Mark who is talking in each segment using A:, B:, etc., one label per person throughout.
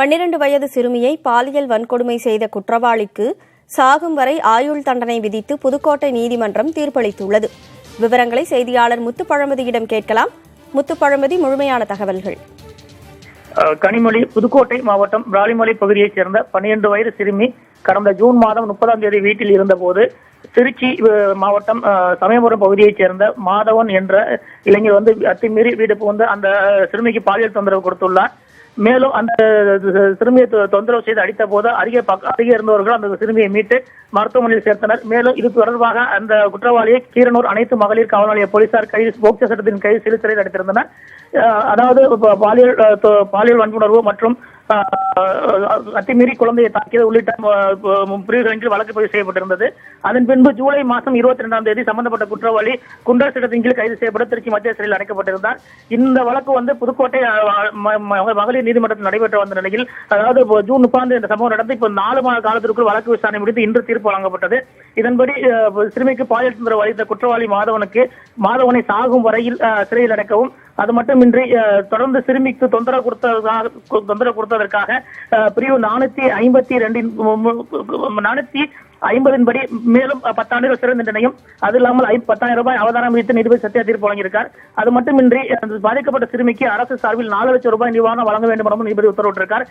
A: 12 வயது சிறுமியை பாலியல் வன்கொடுமை செய்த குற்றவாளிக்கு சாகும் வரை ஆயுள் தண்டனை விதித்து புதுக்கோட்டை நீதிமன்றம் தீர்ப்பளித்துள்ளது. விவரங்களை செய்தியாளர் முத்துப்பழம்பதியிடம் கேட்கலாம். முத்துப்பழம்பதி, முழுமையான தகவல்கள்.
B: கனிமொழி புதுக்கோட்டை மாவட்டம் விராலிமலை பகுதியைச் சேர்ந்த 12 வயது சிறுமி கடந்த ஜூன் மாதம் 30ஆம் தேதி வீட்டில் இருந்தபோது திருச்சி மாவட்டம் சமயபுரம் பகுதியைச் சேர்ந்த மாதவன் என்ற இளைஞர் அத்துமீறி வீடு புகுந்து அந்த சிறுமிக்கு பாலியல் தொந்தரவு கொடுத்துள்ளார். மேலும் அந்த சிறுமியை தொந்தரவு செய்து அடித்த போது அருகே இருந்தவர்கள் அந்த சிறுமியை மீட்டு மருத்துவமனையில் சேர்த்தனர். மேலும் இது தொடர்பாக அந்த குற்றவாளியை கீரனூர் அனைத்து மகளிர் காவல் நிலைய போலீசார் போக்சோ சட்டத்தின் கைது சிறையில் அடைத்திருந்தனர். அதாவது பாலியல் வன்புணர்வு மற்றும் அத்துமீறி குழந்தையை தாக்கியது உள்ளிட்ட பிரிவுகளின் கீழ் வழக்கு பதிவு செய்யப்பட்டிருந்தது. அதன் பின்பு ஜூலை மாதம் 22ஆம் தேதி சம்பந்தப்பட்ட குற்றவாளி குண்டர் சட்டத்தின் கீழ் கைது செய்யப்பட்டு திருச்சி மத்திய சிறையில் அடைக்கப்பட்டிருந்தார். இந்த வழக்கு புதுக்கோட்டை மகளிர் நீதிமன்றத்தில் நடைபெற்று வந்த நிலையில், அதாவது ஜூன் 30 இந்த சம்பவம் நடந்து இப்போ 4 மாத காலத்திற்குள் வழக்கு விசாரணை முடித்து இன்று தீர்ப்பு வழங்கப்பட்டது. இதன்படி சிறுமிக்கு பாலியல் தொந்தரவு அளித்த குற்றவாளி மாதவனை சாகும் வரையில் சிறையில் அடைக்கவும், அது மட்டுமின்றி தொடர்ந்து சிறுமிக்கு தொந்தரவு கொடுத்ததற்காக பிரிவு 452 படி மேலும் 10 ஆண்டுகள் சிறை தண்டனையும், அது இல்லாமல் 10,000 ரூபாய் அவதாரம் விதித்து நீதிபதி சத்யா தீர்ப்பு வழங்கியிருக்கார். அது மட்டுமின்றி பாதிக்கப்பட்ட சிறுமிக்கு அரசு சார்பில் 4 லட்சம் ரூபாய் நிவாரணம் வழங்க வேண்டும் எனவும் நீதிபதி உத்தரவிட்டிருக்கார்.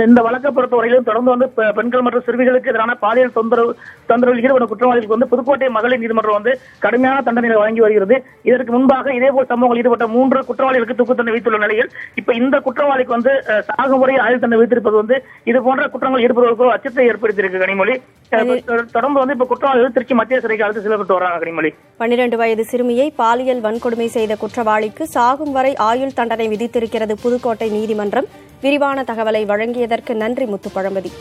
B: இந்த வழக்கை பொறுத்தவரையிலும் தொடர்ந்து பெண்கள் மற்றும் சிறுமிகளுக்கு எதிரான பாலியல் தொந்தரவில் ஈடுபடும் குற்றவாளிகளுக்கு புதுக்கோட்டை மகளிர் நீதிமன்றம் கடுமையான தண்டனை வழங்கி வருகிறது. இதற்கு முன்பாக இதேபோல் சம்பவங்கள் ஈடுபட்ட 3 குற்றவாளிகளுக்கு தூக்கு தண்டனை விதித்துள்ள நிலையில் இப்ப இந்த குற்றவாளிக்கு சாகும் வரை ஆயுள் தண்டனை விதித்திருப்பது இது போன்ற குற்றங்கள் ஈடுபடுவதற்கு அச்சத்தை ஏற்படுத்தியிருக்கு. கனிமொழி, தொடர்ந்து இப்ப குற்றவாளிகள் திருச்சி மத்திய சிறைக்கு அழைத்து செல்லப்பட்டு வராங்க. கனிமொழி,
A: 12 வயது சிறுமியை பாலியல் வன்கொடுமை செய்த குற்றவாளிக்கு சாகும் வரை ஆயுள் தண்டனை விதித்திருக்கிறது புதுக்கோட்டை நீதிமன்றம். விரிவான தகவலை வழங்கியதற்கு நன்றி முத்துப்பழம்பதி.